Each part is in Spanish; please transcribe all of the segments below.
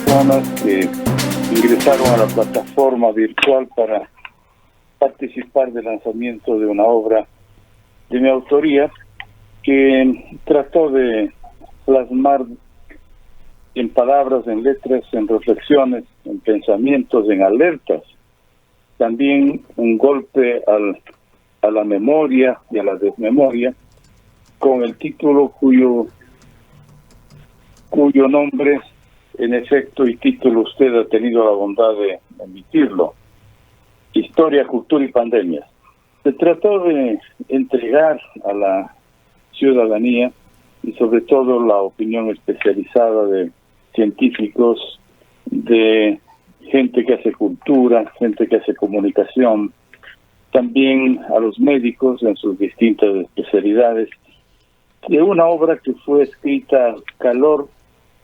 personas que ingresaron a la plataforma virtual para participar del lanzamiento de una obra de mi autoría que trató de plasmar en palabras, en letras, en reflexiones, en pensamientos, en alertas, también un golpe a la memoria y a la desmemoria, con el título cuyo nombre, en efecto, y título usted ha tenido la bondad de emitirlo: Historia, Cultura y Pandemias. Se trató de entregar a la ciudadanía y sobre todo la opinión especializada de científicos, de gente que hace cultura, gente que hace comunicación, también a los médicos en sus distintas especialidades, de una obra que fue escrita al calor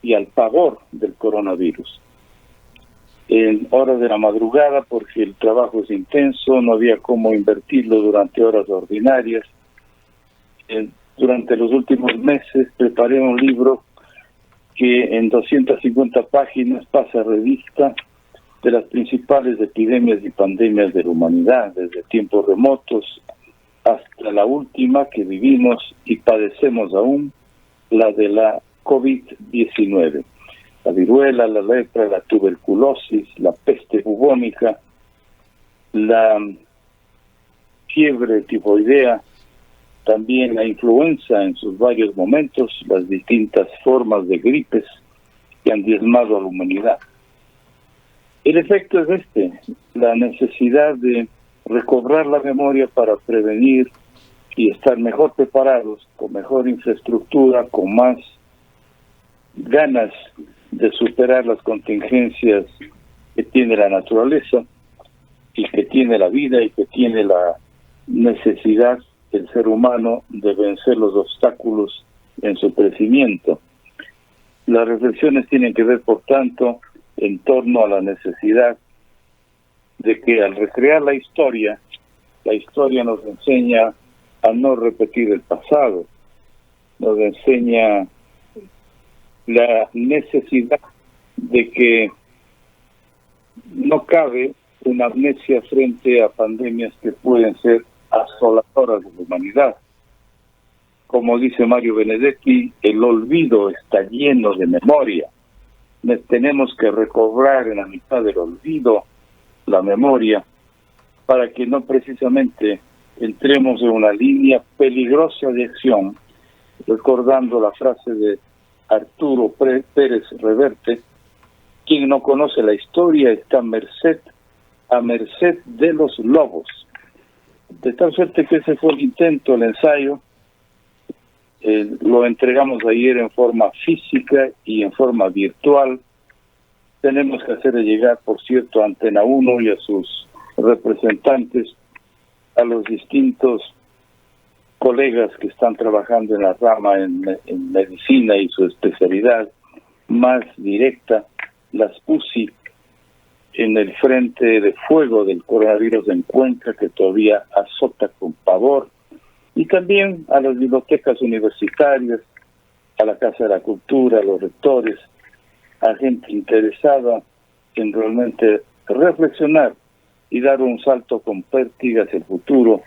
y al pavor del coronavirus. En horas de la madrugada, porque el trabajo es intenso, no había cómo invertirlo durante horas ordinarias. Durante los últimos meses preparé un libro que en 250 páginas pasa revista de las principales epidemias y pandemias de la humanidad, desde tiempos remotos hasta la última que vivimos y padecemos aún, la de la COVID-19. La viruela, la lepra, la tuberculosis, la peste bubónica, la fiebre tifoidea, también la influenza en sus varios momentos, las distintas formas de gripes que han diezmado a la humanidad. El efecto es la necesidad de recobrar la memoria para prevenir y estar mejor preparados, con mejor infraestructura, con más ganas de superar las contingencias que tiene la naturaleza y que tiene la vida y que tiene la necesidad del ser humano de vencer los obstáculos en su crecimiento. Las reflexiones tienen que ver, por tanto, en torno a la necesidad de que al recrear la historia nos enseña a no repetir el pasado, nos enseña la necesidad de que no cabe una amnesia frente a pandemias que pueden ser asoladoras de la humanidad. Como dice Mario Benedetti, el olvido está lleno de memoria. Tenemos que recobrar en la mitad del olvido la memoria para que no precisamente entremos en una línea peligrosa de acción, recordando la frase de Arturo Pérez Reverte: quien no conoce la historia está a merced de los lobos. De tal suerte que ese fue el intento, el ensayo. Lo entregamos ayer en forma física y en forma virtual. Tenemos que hacerle llegar, por cierto, a Antena 1 y a sus representantes, a los distintos colegas que están trabajando en la rama en medicina y su especialidad más directa, las UCI, en el frente de fuego del coronavirus en Cuenca, que todavía azota con pavor, y también a las bibliotecas universitarias, a la Casa de la Cultura, a los rectores, a gente interesada en realmente reflexionar y dar un salto con pértiga hacia el futuro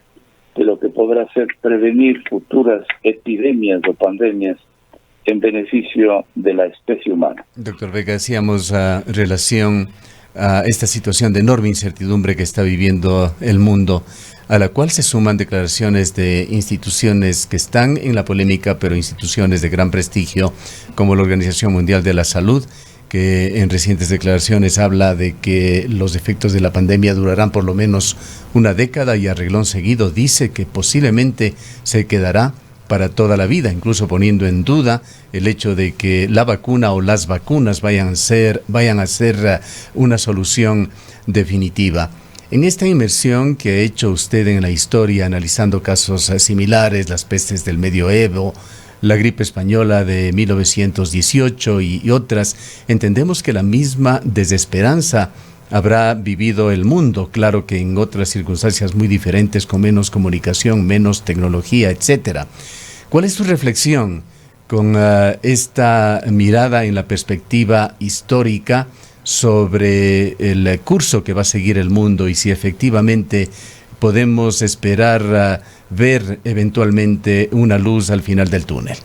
de lo que podrá ser prevenir futuras epidemias o pandemias en beneficio de la especie humana. Doctor Vega, hacíamos relación a esta situación de enorme incertidumbre que está viviendo el mundo, a la cual se suman declaraciones de instituciones que están en la polémica, pero instituciones de gran prestigio, como la Organización Mundial de la Salud, que en recientes declaraciones habla de que los efectos de la pandemia durarán por lo menos una década, y a renglón seguido dice que posiblemente se quedará para toda la vida, incluso poniendo en duda el hecho de que la vacuna o las vacunas vayan a ser una solución definitiva. En esta inmersión que ha hecho usted en la historia, analizando casos similares, las pestes del medioevo, la gripe española de 1918 y otras, entendemos que la misma desesperanza habrá vivido el mundo, claro que en otras circunstancias muy diferentes, con menos comunicación, menos tecnología, etcétera. ¿Cuál es su reflexión con esta mirada en la perspectiva histórica sobre el curso que va a seguir el mundo y si efectivamente podemos esperar ver eventualmente una luz al final del túnel.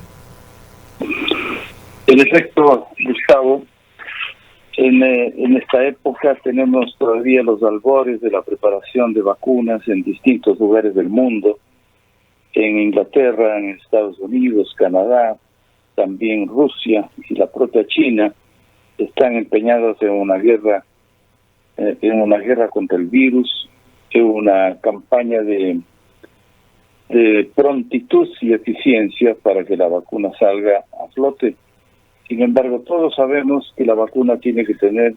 En efecto, Gustavo, en esta época tenemos todavía los albores de la preparación de vacunas en distintos lugares del mundo, en Inglaterra, en Estados Unidos, Canadá, también Rusia y la propia China están empeñados en una guerra contra el virus, en una campaña de prontitud y eficiencia para que la vacuna salga a flote. Sin embargo, todos sabemos que la vacuna tiene que tener,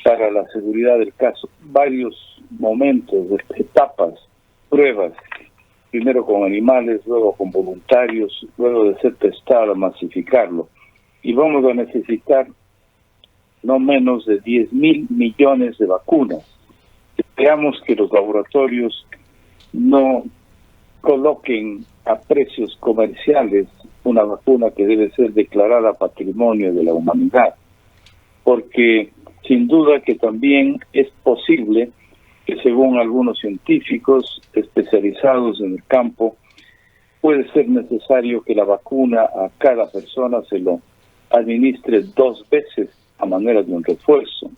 para la seguridad del caso, varios momentos, etapas, pruebas, primero con animales, luego con voluntarios, luego de ser testado, masificarlo. Y vamos a necesitar no menos de 10,000 millones de vacunas. Esperamos que los laboratorios no coloquen a precios comerciales una vacuna que debe ser declarada patrimonio de la humanidad, porque sin duda que también es posible que, según algunos científicos especializados en el campo, puede ser necesario que la vacuna a cada persona se lo administre 2 veces a manera de un refuerzo.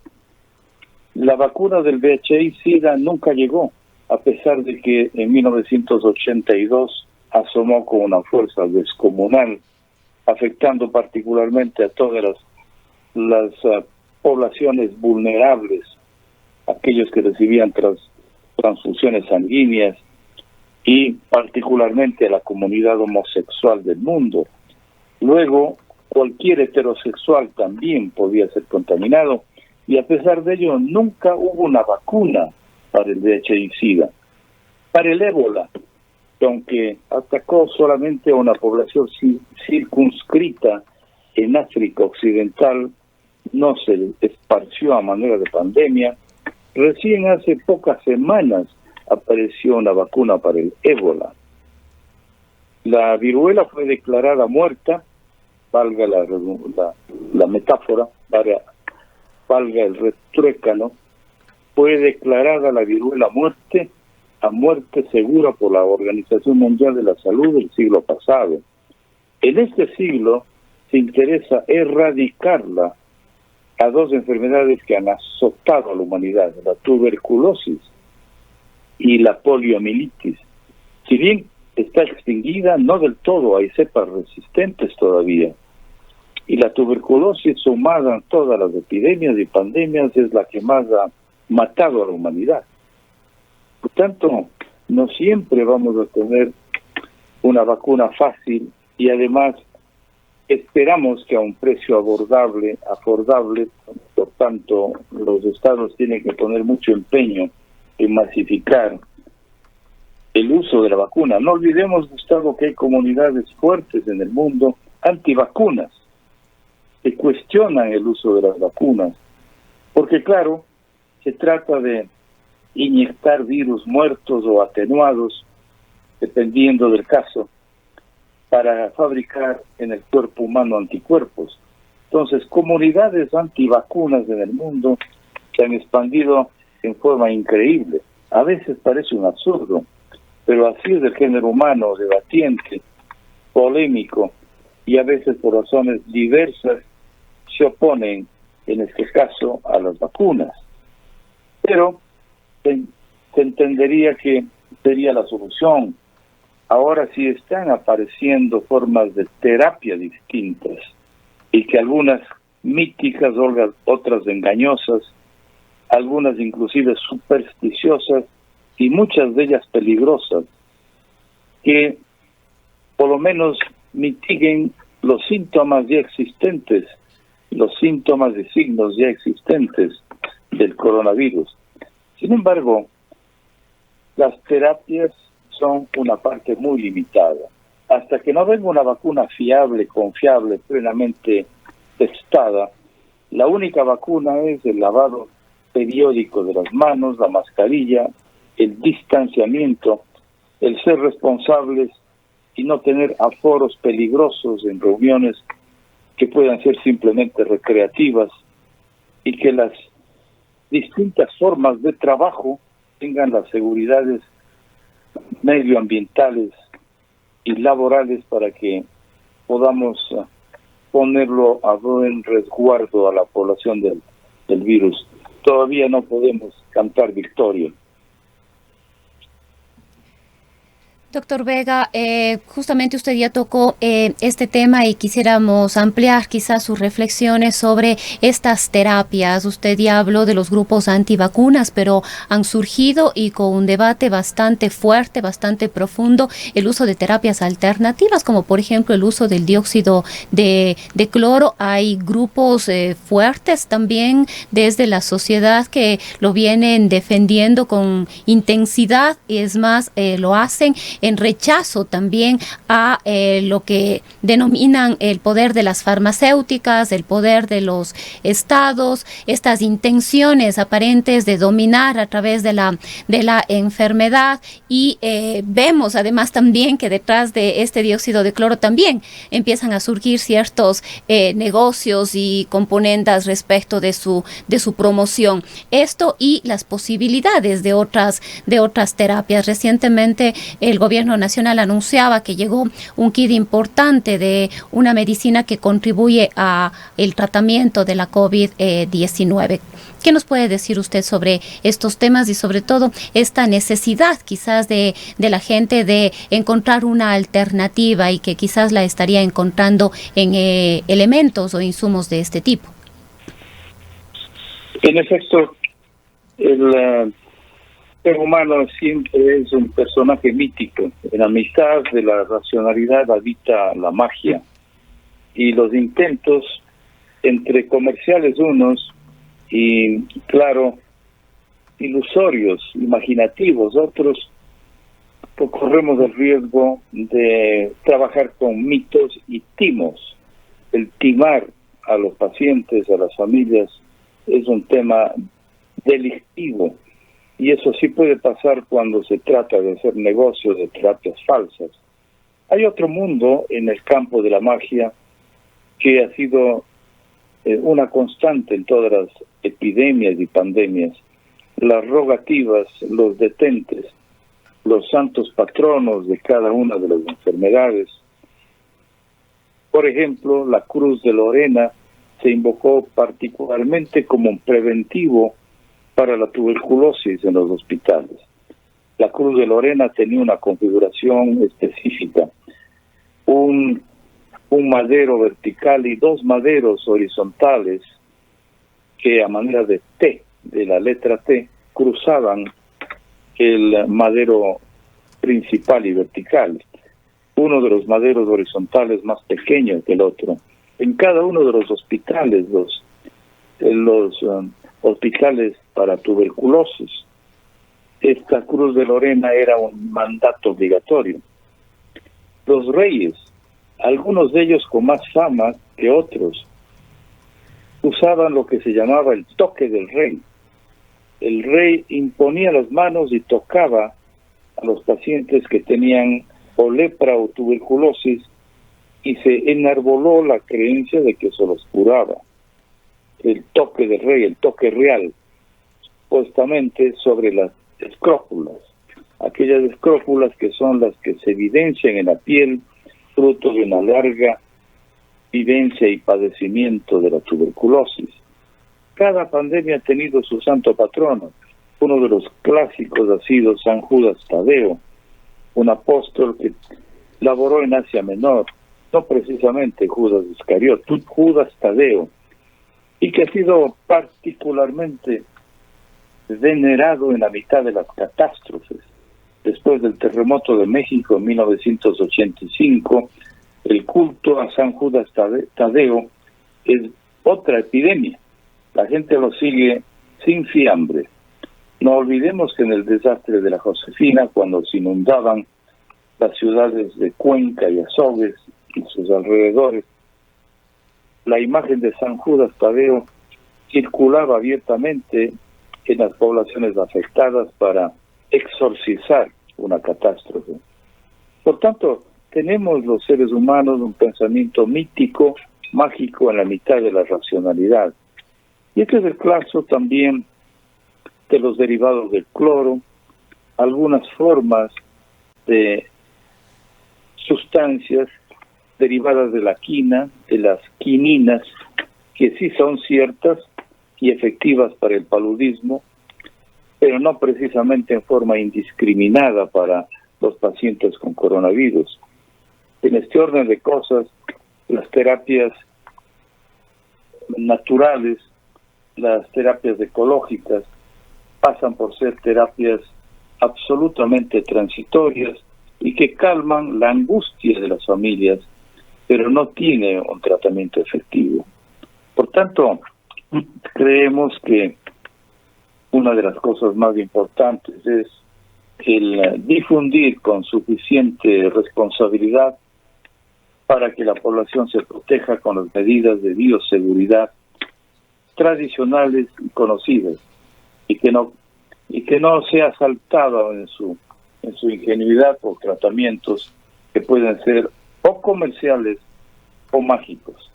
La vacuna del VIH-Sida nunca llegó, a pesar de que en 1982 asomó con una fuerza descomunal, afectando particularmente a todas las poblaciones vulnerables, aquellos que recibían transfusiones sanguíneas y particularmente a la comunidad homosexual del mundo. Luego, cualquier heterosexual también podía ser contaminado y a pesar de ello nunca hubo una vacuna para el VIH-Sida. Para el ébola, aunque atacó solamente a una población circunscrita en África Occidental, no se esparció a manera de pandemia, recién hace pocas semanas apareció una vacuna para el ébola. La viruela fue declarada muerta, valga la metáfora, valga el retruécano, fue declarada la viruela a muerte segura por la Organización Mundial de la Salud el siglo pasado. En este siglo se interesa erradicarla a 2 enfermedades que han azotado a la humanidad, la tuberculosis y la poliomielitis. Si bien está extinguida, no del todo, hay cepas resistentes todavía. Y la tuberculosis, sumada a todas las epidemias y pandemias, es la que más ha matado a la humanidad. Por tanto, no siempre vamos a tener una vacuna fácil y además esperamos que a un precio abordable, por tanto, los estados tienen que poner mucho empeño en masificar el uso de la vacuna. No olvidemos, Gustavo, que hay comunidades fuertes en el mundo antivacunas que cuestionan el uso de las vacunas, porque claro, se trata de inyectar virus muertos o atenuados, dependiendo del caso, para fabricar en el cuerpo humano anticuerpos. Entonces, comunidades antivacunas en el mundo se han expandido en forma increíble. A veces parece un absurdo, pero así es el género humano, debatiente, polémico, y a veces por razones diversas se oponen, en este caso, a las vacunas. Pero se entendería que sería la solución. Ahora sí están apareciendo formas de terapia distintas y que algunas míticas, otras engañosas, algunas inclusive supersticiosas y muchas de ellas peligrosas, que por lo menos mitiguen los síntomas ya existentes, los síntomas y signos ya existentes del coronavirus. Sin embargo, las terapias son una parte muy limitada. Hasta que no venga una vacuna fiable, confiable, plenamente testada, la única vacuna es el lavado periódico de las manos, la mascarilla, el distanciamiento, el ser responsables y no tener aforos peligrosos en reuniones que puedan ser simplemente recreativas, y que las distintas formas de trabajo tengan las seguridades medioambientales y laborales para que podamos ponerlo a buen resguardo a la población del virus. Todavía no podemos cantar victoria. Doctor Vega, justamente usted ya tocó este tema y quisiéramos ampliar quizás sus reflexiones sobre estas terapias. Usted ya habló de los grupos antivacunas, pero han surgido y con un debate bastante fuerte, bastante profundo, el uso de terapias alternativas, como por ejemplo el uso del dióxido de cloro. Hay grupos fuertes también desde la sociedad que lo vienen defendiendo con intensidad, y es más, lo hacen en rechazo también a lo que denominan el poder de las farmacéuticas, el poder de los estados, estas intenciones aparentes de dominar a través de la enfermedad. Y vemos además también que detrás de este dióxido de cloro también empiezan a surgir ciertos negocios y componentes respecto de su promoción. Esto y las posibilidades de otras terapias. Recientemente el gobierno nacional anunciaba que llegó un kit importante de una medicina que contribuye a el tratamiento de la COVID-19. ¿Qué nos puede decir usted sobre estos temas y sobre todo esta necesidad quizás de la gente de encontrar una alternativa, y que quizás la estaría encontrando en elementos o insumos de este tipo? En efecto, el ser humano siempre es un personaje mítico. En la mitad de la racionalidad habita la magia, y los intentos entre comerciales unos y, claro, ilusorios, imaginativos otros, pues corremos el riesgo de trabajar con mitos y timos. El timar a los pacientes, a las familias, es un tema delictivo. Y eso sí puede pasar cuando se trata de hacer negocios de terapias falsas. Hay otro mundo en el campo de la magia que ha sido una constante en todas las epidemias y pandemias. Las rogativas, los detentes, los santos patronos de cada una de las enfermedades. Por ejemplo, la Cruz de Lorena se invocó particularmente como un preventivo para la tuberculosis en los hospitales. La Cruz de Lorena tenía una configuración específica, un madero vertical y dos maderos horizontales que a manera de T, de la letra T, cruzaban el madero principal y vertical. Uno de los maderos horizontales más pequeño que el otro. En cada uno de los hospitales, los hospitales para tuberculosis, esta Cruz de Lorena era un mandato obligatorio. Los reyes, algunos de ellos con más fama que otros, usaban lo que se llamaba el toque del rey. El rey imponía las manos y tocaba a los pacientes que tenían o lepra o tuberculosis, y se enarboló la creencia de que eso los curaba. El toque del rey, el toque real, supuestamente sobre las escrópulas, aquellas escrópulas que son las que se evidencian en la piel, fruto de una larga vivencia y padecimiento de la tuberculosis. Cada pandemia ha tenido su santo patrono. Uno de los clásicos ha sido San Judas Tadeo, un apóstol que laboró en Asia Menor, no precisamente Judas Iscariot, Judas Tadeo, y que ha sido particularmente venerado en la mitad de las catástrofes. Después del terremoto de México en 1985, el culto a San Judas Tadeo es otra epidemia. La gente lo sigue sin fiambre. No olvidemos que en el desastre de la Josefina, cuando se inundaban las ciudades de Cuenca y Azogues y sus alrededores, la imagen de San Judas Tadeo circulaba abiertamente en las poblaciones afectadas para exorcizar una catástrofe. Por tanto, tenemos los seres humanos un pensamiento mítico, mágico en la mitad de la racionalidad. Y este es el caso también de los derivados del cloro, algunas formas de sustancias derivadas de la quina, de las quininas, que sí son ciertas y efectivas para el paludismo, pero no precisamente en forma indiscriminada para los pacientes con coronavirus. En este orden de cosas, las terapias naturales, las terapias ecológicas, pasan por ser terapias absolutamente transitorias y que calman la angustia de las familias, pero no tiene un tratamiento efectivo. Por tanto, creemos que una de las cosas más importantes es el difundir con suficiente responsabilidad para que la población se proteja con las medidas de bioseguridad tradicionales y conocidas, y que no sea asaltado en su ingenuidad por tratamientos que pueden ser o comerciales o mágicos.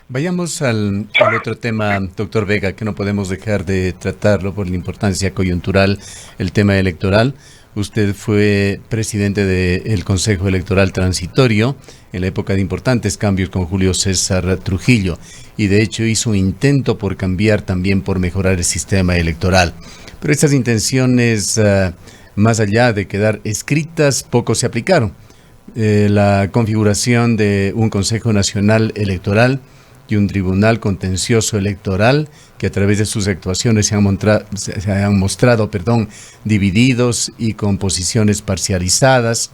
Vayamos al otro tema, doctor Vega, que no podemos dejar de tratarlo por la importancia coyuntural, el tema electoral. Usted fue presidente del Consejo Electoral Transitorio en la época de importantes cambios con Julio César Trujillo y de hecho hizo un intento por cambiar también, por mejorar el sistema electoral. Pero estas intenciones, más allá de quedar escritas, poco se aplicaron. La configuración de un Consejo Nacional Electoral y un Tribunal Contencioso Electoral que a través de sus actuaciones se han mostrado divididos y con posiciones parcializadas,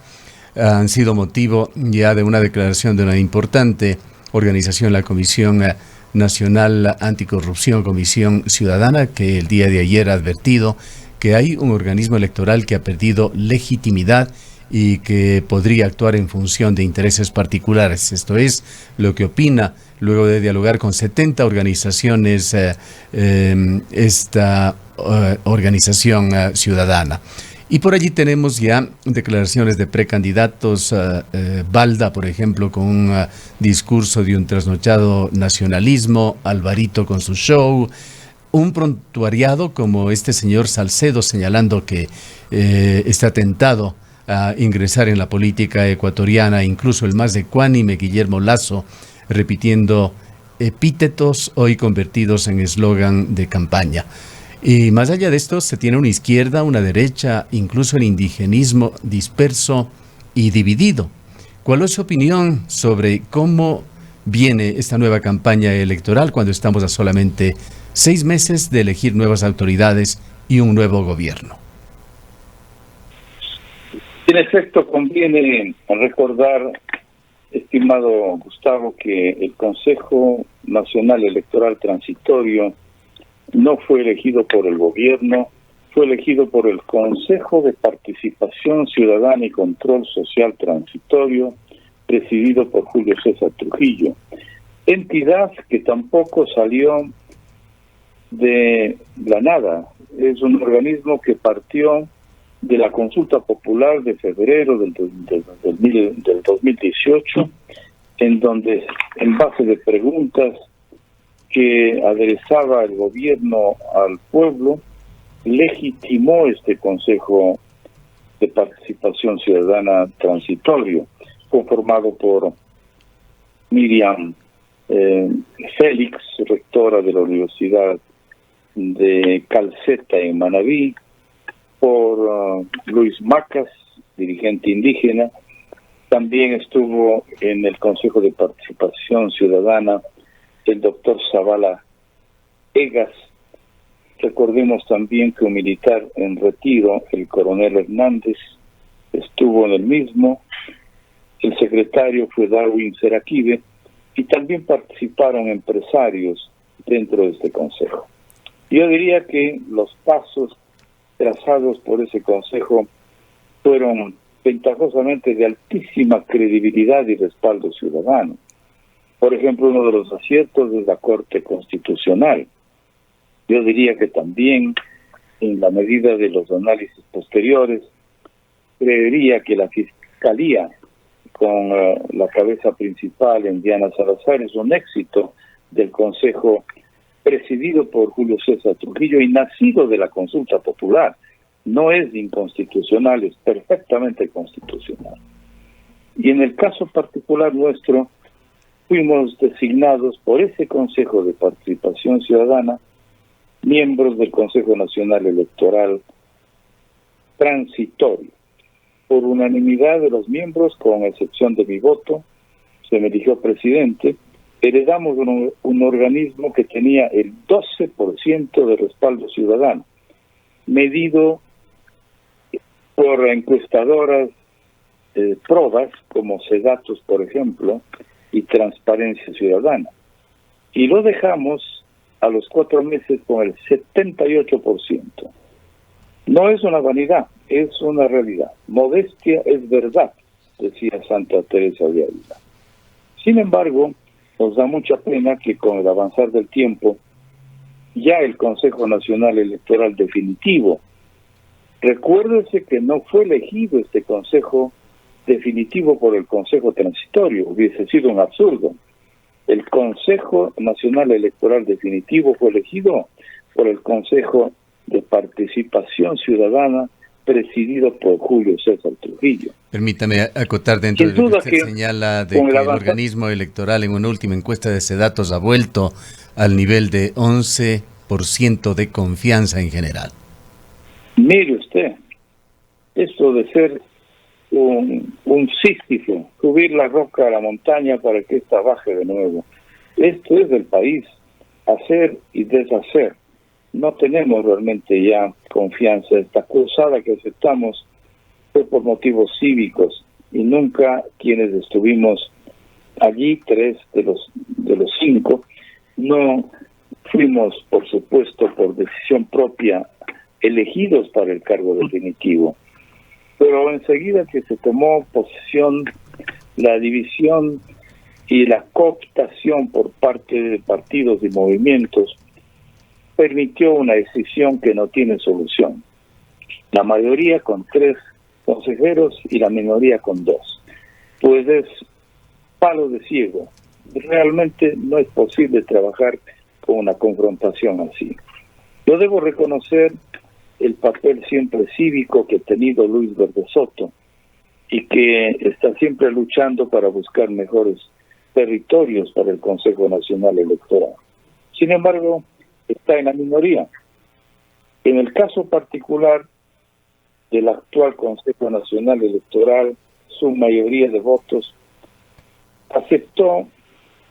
han sido motivo ya de una declaración de una importante organización, la Comisión Nacional Anticorrupción, Comisión Ciudadana, que el día de ayer ha advertido que hay un organismo electoral que ha perdido legitimidad y que podría actuar en función de intereses particulares. Esto es lo que opina, luego de dialogar con 70 organizaciones, esta organización ciudadana. Y por allí tenemos ya declaraciones de precandidatos, Balda, por ejemplo, con un discurso de un trasnochado nacionalismo, Alvarito con su show, un prontuariado como este señor Salcedo señalando que está tentado a ingresar en la política ecuatoriana, incluso el más ecuánime Guillermo Lasso, repitiendo epítetos hoy convertidos en eslogan de campaña. Y más allá de esto, se tiene una izquierda, una derecha, incluso el indigenismo disperso y dividido. ¿Cuál es su opinión sobre cómo viene esta nueva campaña electoral cuando estamos a solamente 6 meses de elegir nuevas autoridades y un nuevo gobierno? En efecto, conviene recordar, estimado Gustavo, que el Consejo Nacional Electoral Transitorio no fue elegido por el gobierno, fue elegido por el Consejo de Participación Ciudadana y Control Social Transitorio, presidido por Julio César Trujillo, entidad que tampoco salió de la nada. Es un organismo que partió de la consulta popular de febrero del 2018, en donde, en base de preguntas que aderezaba el gobierno al pueblo, legitimó este Consejo de Participación Ciudadana Transitorio, conformado por Miriam Félix, rectora de la Universidad de Calceta en Manabí, por Luis Macas, dirigente indígena. También estuvo en el Consejo de Participación Ciudadana el doctor Zavala Egas. Recordemos también que un militar en retiro, el coronel Hernández, estuvo en el mismo. El secretario fue Darwin Seraquive, y también participaron empresarios dentro de este consejo. Yo diría que los pasos trazados por ese consejo fueron ventajosamente de altísima credibilidad y respaldo ciudadano. Por ejemplo, uno de los aciertos es la Corte Constitucional. Yo diría que también, en la medida de los análisis posteriores, creería que la fiscalía con la cabeza principal en Diana Salazar es un éxito del Consejo presidido por Julio César Trujillo y nacido de la consulta popular. No es inconstitucional, es perfectamente constitucional. Y en el caso particular nuestro, fuimos designados por ese Consejo de Participación Ciudadana, miembros del Consejo Nacional Electoral transitorio. Por unanimidad de los miembros, con excepción de mi voto, se me eligió presidente. Heredamos un organismo que tenía el 12% de respaldo ciudadano, medido por encuestadoras probas como Sedatos, por ejemplo, y Transparencia Ciudadana. Y lo dejamos a los 4 meses con el 78%. No es una vanidad, es una realidad. Modestia es verdad, decía Santa Teresa de Ávila. Sin embargo, nos da mucha pena que con el avanzar del tiempo, ya el Consejo Nacional Electoral definitivo, recuérdese que no fue elegido este Consejo definitivo por el Consejo Transitorio, hubiese sido un absurdo. El Consejo Nacional Electoral definitivo fue elegido por el Consejo de Participación Ciudadana presidido por Julio César Trujillo. Permítame acotar dentro de lo que usted señala de que el organismo electoral en una última encuesta de Sedatos ha vuelto al nivel de 11% de confianza en general. Mire usted, esto de ser un Sísifo, subir la roca a la montaña para que ésta baje de nuevo. Esto es del país, hacer y deshacer. No tenemos realmente ya confianza. Esta cruzada que aceptamos fue por motivos cívicos y nunca quienes estuvimos allí, 3 de los 5, no fuimos, por supuesto, por decisión propia, elegidos para el cargo definitivo. Pero enseguida que se tomó posesión la división y la cooptación por parte de partidos y movimientos, permitió una decisión que no tiene solución. La mayoría con 3 consejeros y la minoría con 2. Pues es palo de ciego. Realmente no es posible trabajar con una confrontación así. Yo debo reconocer el papel siempre cívico que ha tenido Luis Verde Soto y que está siempre luchando para buscar mejores territorios para el Consejo Nacional Electoral. Sin embargo, está en la minoría. En el caso particular del actual Consejo Nacional Electoral, su mayoría de votos aceptó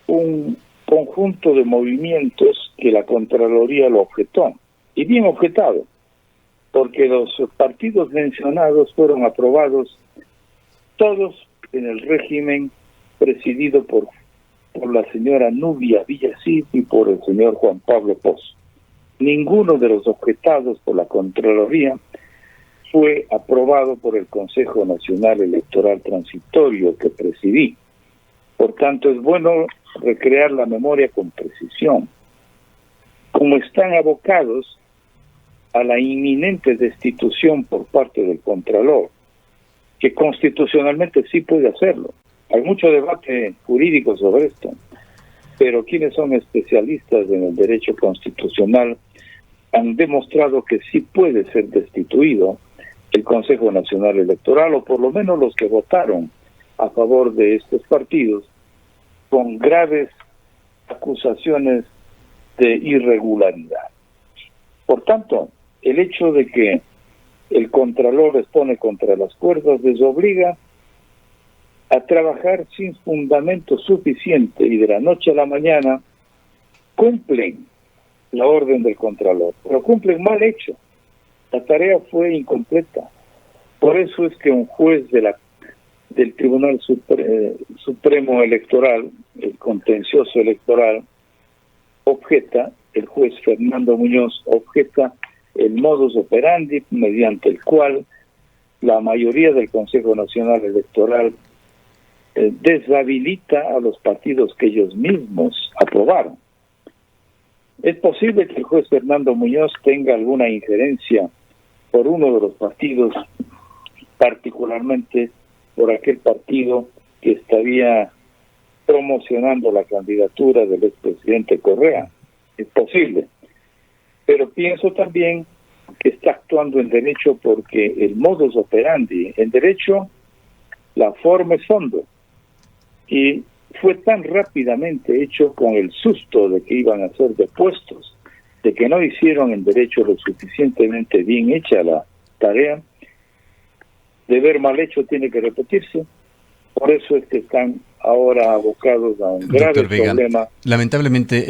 un conjunto de movimientos que la Contraloría lo objetó, y bien objetado, porque los partidos mencionados fueron aprobados todos en el régimen presidido por la señora Nubia Villacid y por el señor Juan Pablo Pozo. Ninguno de los objetados por la Contraloría fue aprobado por el Consejo Nacional Electoral Transitorio que presidí. Por tanto, es bueno recrear la memoria con precisión. Como están abocados a la inminente destitución por parte del Contralor, que constitucionalmente sí puede hacerlo. Hay mucho debate jurídico sobre esto, pero quienes son especialistas en el derecho constitucional han demostrado que sí puede ser destituido el Consejo Nacional Electoral, o por lo menos los que votaron a favor de estos partidos, con graves acusaciones de irregularidad. Por tanto, el hecho de que el Contralor les pone contra las cuerdas les obliga a trabajar sin fundamento suficiente y de la noche a la mañana cumplen la orden del Contralor, pero cumplen mal hecho. La tarea fue incompleta. Por eso es que un juez del Tribunal Supremo Electoral, el contencioso electoral, objeta, el juez Fernando Muñoz objeta el modus operandi mediante el cual la mayoría del Consejo Nacional Electoral deshabilita a los partidos que ellos mismos aprobaron. Es posible que el juez Fernando Muñoz tenga alguna injerencia por uno de los partidos, particularmente por aquel partido que estaría promocionando la candidatura del expresidente Correa. Es posible. Pero pienso también que está actuando en derecho porque el modus operandi, en derecho, la forma es fondo. Y fue tan rápidamente hecho con el susto de que iban a ser depuestos, de que no hicieron en derecho lo suficientemente bien hecha la tarea. Deber mal hecho tiene que repetirse. Por eso es que están ahora abocados a un grave Vega, problema. Lamentablemente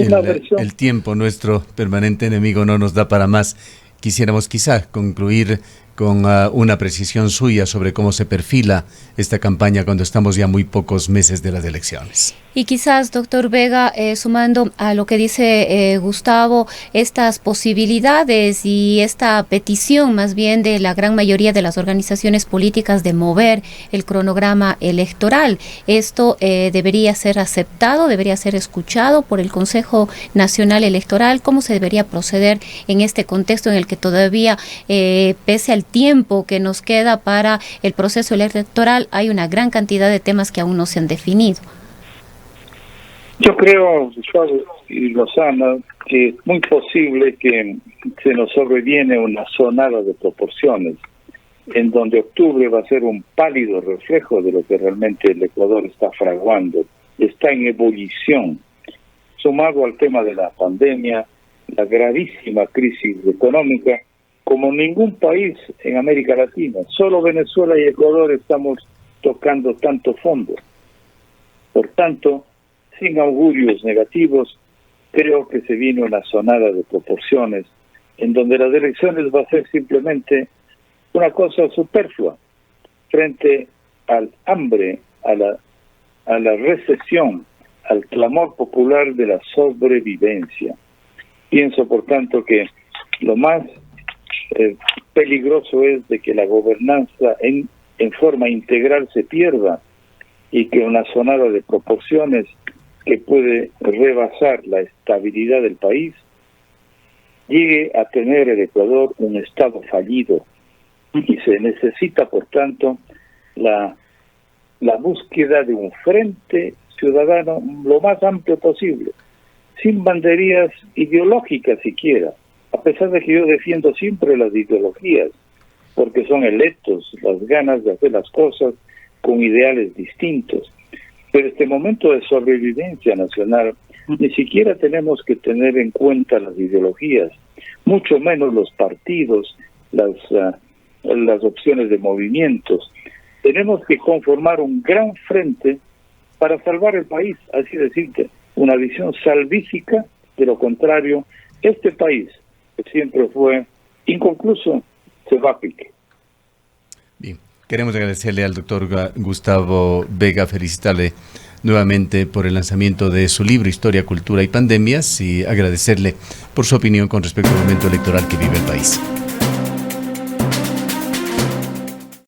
el tiempo, nuestro permanente enemigo, no nos da para más. Quisiéramos quizá concluir con una precisión suya sobre cómo se perfila esta campaña cuando estamos ya muy pocos meses de las elecciones. Y quizás, doctor Vega, sumando a lo que dice Gustavo, estas posibilidades y esta petición más bien de la gran mayoría de las organizaciones políticas de mover el cronograma electoral, ¿esto debería ser aceptado, debería ser escuchado por el Consejo Nacional Electoral? ¿Cómo se debería proceder en este contexto en el que todavía, pese al tiempo que nos queda para el proceso electoral, hay una gran cantidad de temas que aún no se han definido? Yo creo, Gustavo y Lozano, que es muy posible que se nos sobreviene una sonada de proporciones, en donde octubre va a ser un pálido reflejo de lo que realmente el Ecuador está fraguando, está en ebullición, sumado al tema de la pandemia, la gravísima crisis económica, como ningún país en América Latina. Solo Venezuela y Ecuador estamos tocando tanto fondo. Por tanto, sin augurios negativos, creo que se viene una sonada de proporciones en donde las elecciones va a ser simplemente una cosa superflua frente al hambre, a la recesión, al clamor popular de la sobrevivencia. Pienso, por tanto, que lo más peligroso es de que la gobernanza en forma integral se pierda y que una sonada de proporciones que puede rebasar la estabilidad del país llegue a tener el Ecuador un estado fallido, y se necesita, por tanto, la búsqueda de un frente ciudadano lo más amplio posible, sin banderías ideológicas siquiera, a pesar de que yo defiendo siempre las ideologías, porque son electos, las ganas de hacer las cosas con ideales distintos. Pero este momento de sobrevivencia nacional, ni siquiera tenemos que tener en cuenta las ideologías, mucho menos los partidos, las opciones de movimientos. Tenemos que conformar un gran frente para salvar el país, así decirte, una visión salvífica. De lo contrario, este país, que siempre fue inconcluso, se va a pique. Bien, queremos agradecerle al doctor Gustavo Vega, felicitarle nuevamente por el lanzamiento de su libro Historia, Cultura y Pandemias, y agradecerle por su opinión con respecto al momento electoral que vive el país.